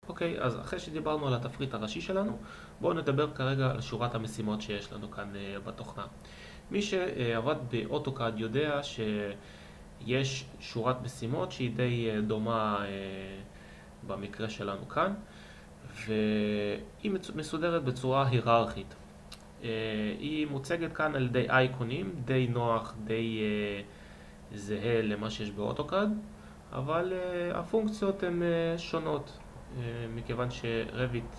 אוקיי, אז אחרי שדיברנו על התפריט הראשי שלנו, בואו נדבר כרגע על שורת המשימות שיש לנו כאן בתוכנה. מי שעבד באוטוקאד יודע שיש שורת משימות שהיא די דומה במקרה שלנו כאן, והיא מסודרת בצורה היררכית. היא מוצגת כאן על ידי אייקונים, די נוח, די זהה למה שיש באוטוקאד, אבל הפונקציות הן שונות, מכיוון שרביט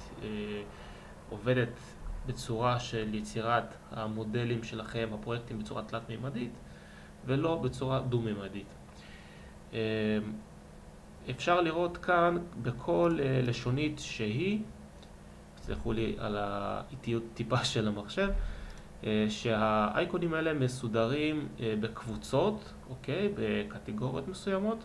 עובדת בצורה של יצירת המודלים שלכם, הפרויקטים בצורה תלת-מימדית, ולא בצורה דו-מימדית. אפשר לראות כאן בכל לשונית שהיא, תסלחו לי על האיטיות טיפה של המחשב, שהאייקונים האלה מסודרים בקבוצות, אוקיי? בקטגוריות מסוימות,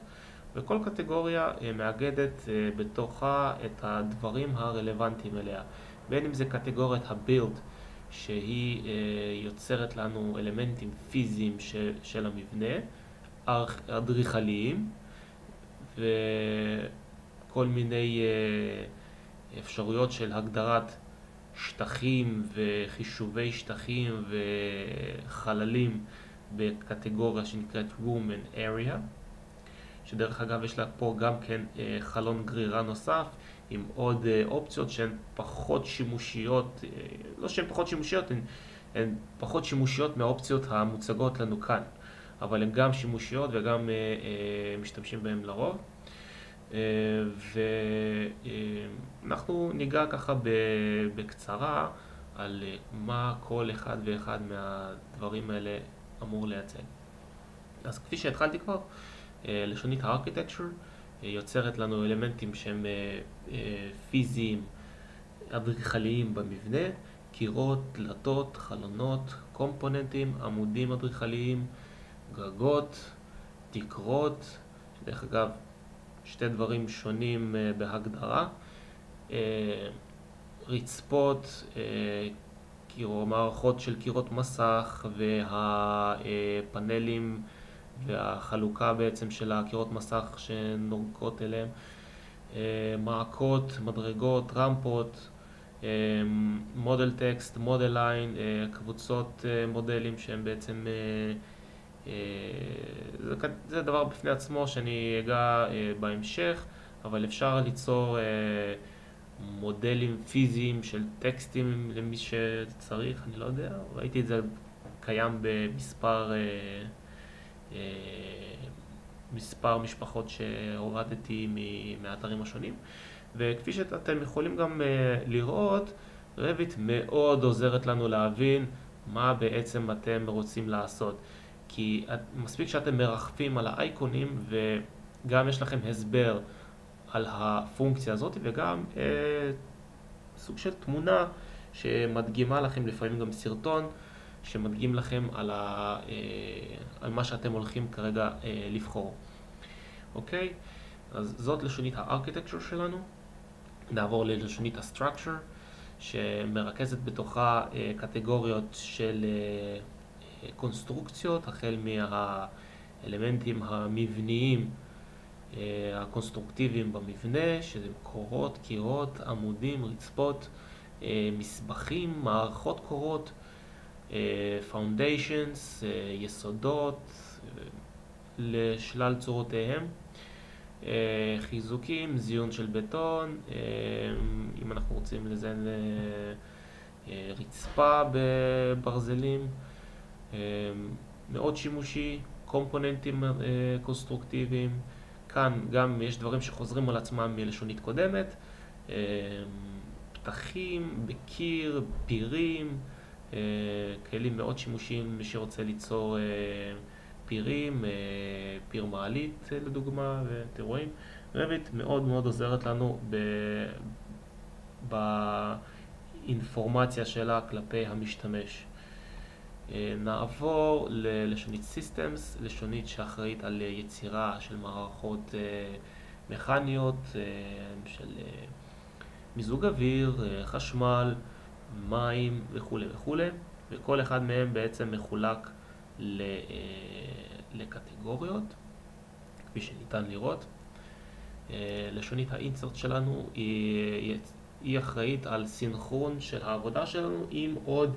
וכל קטגוריה מאגדת בתוכה את הדברים הרלוונטיים אליה. בין אם זה קטגוריית הבילד, שהיא יוצרת לנו אלמנטים פיזיים של המבנה, אדריכליים, וכל מיני אפשרויות של הגדרת שטחים וחישובי שטחים וחללים בקטגוריה שנקראת Room and Area, שדרך אגב יש לה פה גם כן חלון גרירה נוסף עם עוד אופציות שהן פחות שימושיות, לא שהן פחות שימושיות, הן פחות שימושיות מהאופציות המוצגות לנו כאן, אבל הן גם שימושיות וגם משתמשים בהן לרוב. ואנחנו ניגע ככה בקצרה על מה כל אחד ואחד מהדברים האלה אמור לייצג. אז כפי שהתחלתי כבר, לשונית הארכיטקצ'ר יוצרת לנו אלמנטים שהם פיזיים, אדריכליים במבנה, קירות, דלתות, חלונות, קומפוננטים, עמודים אדריכליים, גגות, תקרות, דרך אגב שתי דברים שונים בהגדרה, רצפות, מערכות של קירות מסך והפאנלים והחלוקה בעצם של הקירות מסך שנוגעות אליהם, מעקות, מדרגות, רמפות, מודל טקסט, מודל ליין, קבוצות מודלים שהם בעצם זה דבר בפני עצמו שאני אגע בהמשך, אבל אפשר ליצור מודלים פיזיים של טקסטים למי שצריך, אני לא יודע, ראיתי את זה קיים במספר מספר משפחות שהורדתי מהאתרים השונים, וכפי שאתם יכולים גם לראות, רביט מאוד עוזרת לנו להבין מה בעצם אתם רוצים לעשות, כי מספיק שאתם מרחפים על האייקונים וגם יש לכם הסבר על הפונקציה הזאת וגם סוג של תמונה שמדגימה לכם, לפעמים גם סרטון שמדגים לכם על מה שאתם הולכים כרגע לבחור. אוקיי? אז זאת לשונית הארכיטקצ'ר שלנו. נעבור ללשונית הסטרקצ'ר שמרכזת בתוכה קטגוריות של קונסטרוקציות, החל מהאלמנטים המבניים הקונסטרוקטיביים במבנה, שזה קורות, קירות, עמודים, רצפות, מסבכים, מערכות קורות, foundations, יסודות לשלל צורותיהם, חיזוקים, זיון של בטון, אם אנחנו רוצים לזיין רצפה בברזלים, מאוד שימושי, קומפוננטים קונסטרוקטיביים. כאן גם יש דברים שחוזרים על עצמם מלשונית קודמת, פתחים בקיר, פירים, כלים מאוד שימושיים מי שרוצה ליצור פירים, פיר מעלית לדוגמה, ואתם רואים, רביט מאוד מאוד עוזרת לנו באינפורמציה שלה כלפי המשתמש. נעבור ללשונית Systems, לשונית שאחראית על יצירה של מערכות מכניות, של מיזוג אוויר, חשמל, מים וכו' וכו', וכל אחד מהם בעצם מחולק לקטגוריות, כפי שניתן לראות. לשונית האינסרט שלנו היא אחראית על סינכרון של העבודה שלנו עם עוד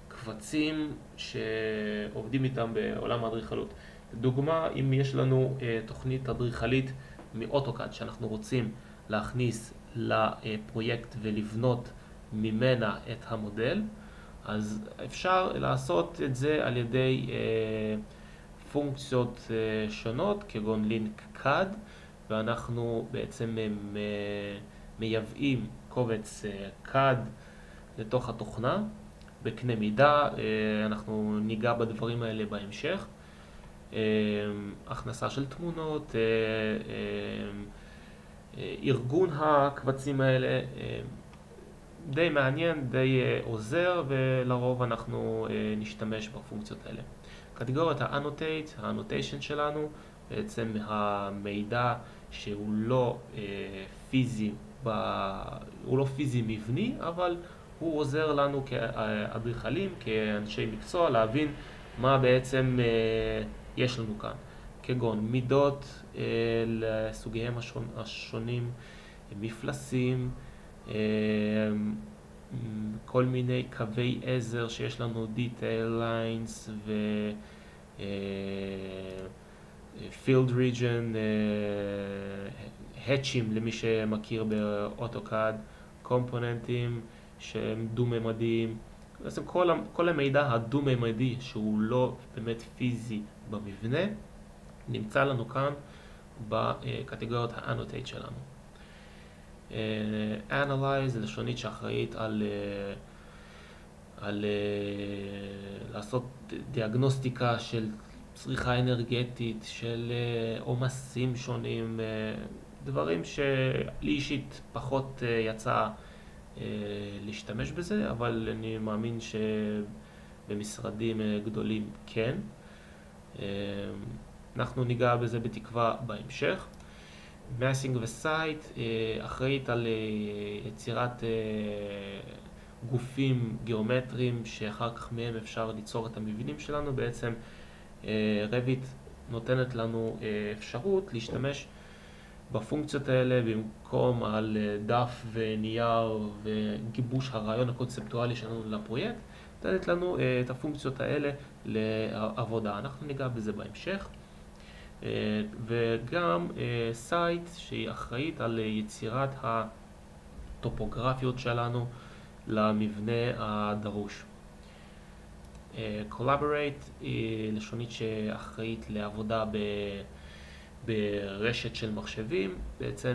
קבצים שעובדים איתם בעולם האדריכלות. דוגמה, אם יש לנו תוכנית אדריכלית מאוטוקאד שאנחנו רוצים להכניס לפרויקט ולבנות ממנה את המודל, אז אפשר לעשות את זה על ידי פונקציות שונות כגון link cad, ואנחנו בעצם מייבאים קובץ cad לתוך התוכנה בקנה מידה. אנחנו ניגע בדברים האלה בהמשך. הכנסה של תמונות, ארגון הקבצים האלה, די מעניין, די עוזר, ולרוב אנחנו נשתמש בפונקציות האלה. קטגוריית ה-annotation שלנו, בעצם המידע שהוא לא פיזי, הוא לא פיזי מבני, אבל הוא עוזר לנו כאדריכלים, כאנשי מקצוע, להבין מה בעצם יש לנו כאן, כגון מידות לסוגיהם השונים, מפלסים, כל מיני קווי עזר שיש לנו detail lines ו field region, hatchים למי שמכיר באוטוקאד, קומפוננטים שהם דו-ממדיים. בעצם כל המידע הדו-ממדי שהוא לא באמת פיזי במבנה נמצא לנו כאן בקטגוריות ה-annotate שלנו. Analyze זה לשונית שאחראית על לעשות דיאגנוסטיקה של צריכה אנרגטית, של עומסים שונים, דברים שלי אישית פחות יצא להשתמש בזה, אבל אני מאמין שבמשרדים גדולים כן. אנחנו ניגע בזה בתקווה בהמשך. Massing וסייט אחראית על יצירת גופים גיאומטריים שאחר כך מהם אפשר ליצור את המבנים שלנו. בעצם רביט נותנת לנו אפשרות להשתמש בפונקציות האלה במקום על דף ונייר וגיבוש הרעיון הקונספטואלי שלנו לפרויקט, נותנת לנו את הפונקציות האלה לעבודה. אנחנו ניגע בזה בהמשך. וגם סייט שהיא אחראית על יצירת הטופוגרפיות שלנו למבנה הדרוש. Collaborate היא לשונית שאחראית לעבודה ברשת של מחשבים. בעצם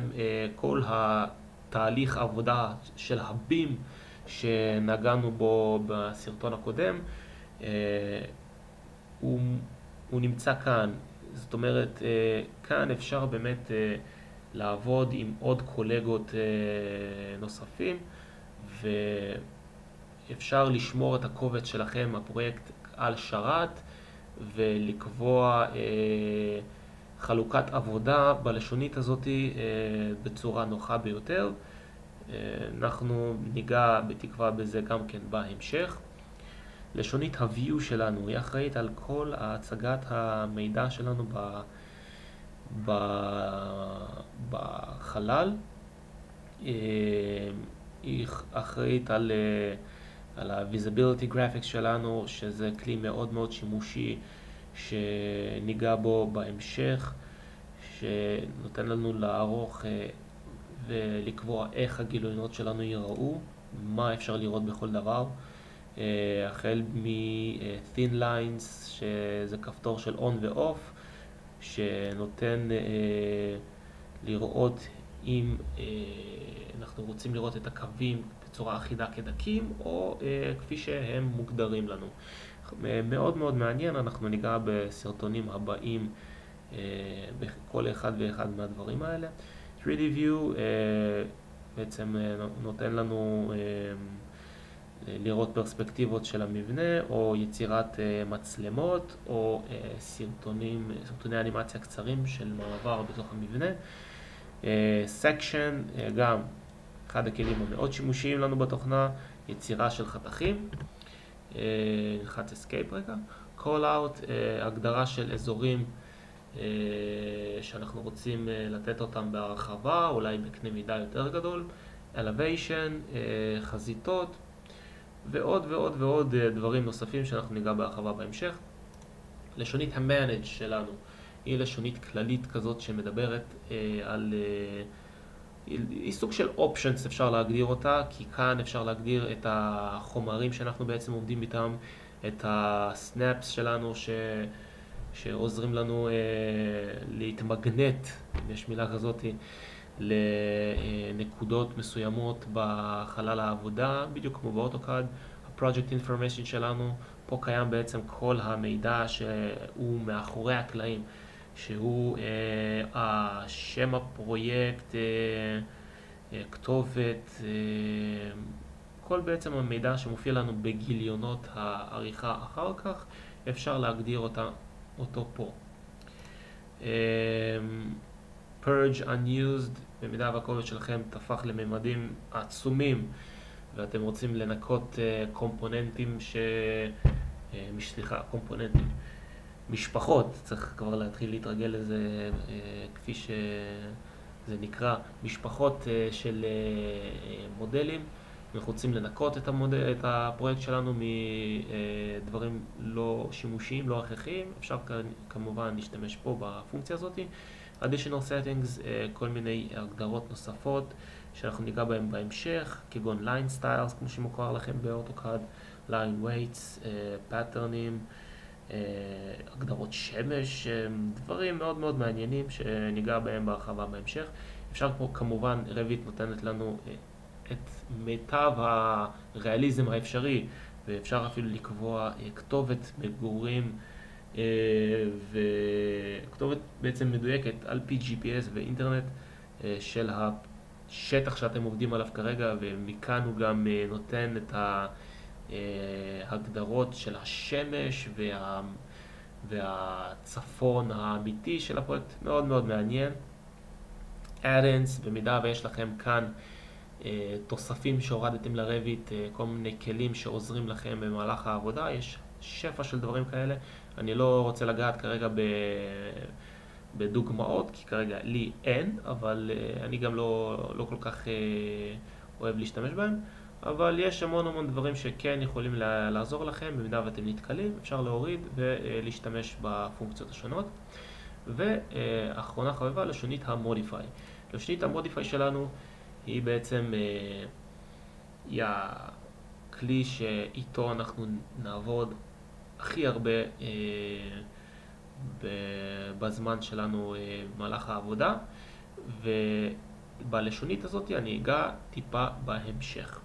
כל התהליך עבודה של הבים שנגענו בו בסרטון הקודם הוא נמצא כאן. זאת אומרת, כאן אפשר באמת לעבוד עם עוד קולגות נוספים, ואפשר לשמור את הקובץ שלכם, הפרויקט, על שרת, ולקבוע חלוקת עבודה בלשונית הזאת בצורה נוחה ביותר. אנחנו ניגע בתקווה בזה גם כן בהמשך. לשונית ה-view שלנו היא אחראית על כל הצגת המידע שלנו בחלל. היא אחראית על ה-visibility graphics שלנו, שזה כלי מאוד מאוד שימושי שניגע בו בהמשך, שנותן לנו לערוך ולקבוע איך הגילויות שלנו ייראו, מה אפשר לראות בכל דבר. החל מ-thin lines, שזה כפתור של on ו-off, שנותן לראות אם אנחנו רוצים לראות את הקווים בצורה אחידה כדקים, או כפי שהם מוגדרים לנו. מאוד מאוד מעניין, אנחנו ניגע בסרטונים הבאים בכל אחד ואחד מהדברים האלה. 3D View בעצם נותן לנו לראות פרספקטיבות של המבנה, או יצירת מצלמות, או סרטוני אנימציה קצרים של מעבר בתוך המבנה. Section, גם אחד הכלים המאוד שימושיים לנו בתוכנה, יצירה של חתכים. נלחץ Escape רגע. Call Out, הגדרה של אזורים שאנחנו רוצים לתת אותם בהרחבה, אולי בקנה מידה יותר גדול, elevation, חזיתות, ועוד ועוד ועוד דברים נוספים שאנחנו ניגע בהרחבה בהמשך. לשונית ה-manage שלנו היא לשונית כללית כזאת שמדברת על... היא סוג של options אפשר להגדיר אותה, כי כאן אפשר להגדיר את החומרים שאנחנו בעצם עובדים איתם, את ה-snaps שלנו שעוזרים לנו להתמגנט, אם יש מילה כזאת, לנקודות מסוימות בחלל העבודה, בדיוק כמו באוטוקאד. ה-project information שלנו, פה קיים בעצם כל המידע שהוא מאחורי הקלעים, שהוא שם הפרויקט, כתובת, כל בעצם המידע שמופיע לנו בגיליונות העריכה אחר כך, אפשר להגדיר אותו פה. purge unused, במידה והקובץ שלכם תפח לממדים עצומים ואתם רוצים לנקות קומפוננטים משפחות, צריך כבר להתחיל להתרגל לזה כפי שזה נקרא, משפחות של מודלים. אנחנו רוצים לנקות את הפרויקט שלנו מדברים לא שימושיים, לא הכרחיים. אפשר כמובן להשתמש פה בפונקציה הזאת. additional settings, כל מיני הגדרות נוספות שאנחנו ניגע בהם בהמשך, כגון line styles, כמו שמוכר לכם באוטוקאד, line weights, patternים, הגדרות שמש, דברים מאוד מאוד מעניינים שניגע בהם בהרחבה בהמשך. אפשר פה כמובן, רביט נותנת לנו את מיטב הריאליזם האפשרי, ואפשר אפילו לקבוע כתובת מגורים וכתובת בעצם מדויקת על פי GPS ואינטרנט של השטח שאתם עובדים עליו כרגע, ומכאן הוא גם נותן את ההגדרות של השמש והצפון האמיתי של הפרויקט. מאוד מאוד מעניין. add-ins, במידה ויש לכם כאן תוספים שהורדתם לרביט, כל מיני כלים שעוזרים לכם במהלך העבודה, יש שפע של דברים כאלה. אני לא רוצה לגעת כרגע בדוגמאות, כי כרגע לי אין, אבל אני גם לא כל כך אוהב להשתמש בהם. אבל יש המון דברים שכן יכולים לעזור לכם, במידה ואתם נתקלים, אפשר להוריד ולהשתמש בפונקציות השונות. ואחרונה חביבה, לשונית ה-modify. לשונית ה-modify שלנו היא בעצם היא הכלי שאיתו אנחנו נעבוד הכי הרבה בזמן שלנו במהלך העבודה, ובלשונית הזאת אני אגע טיפה בהמשך.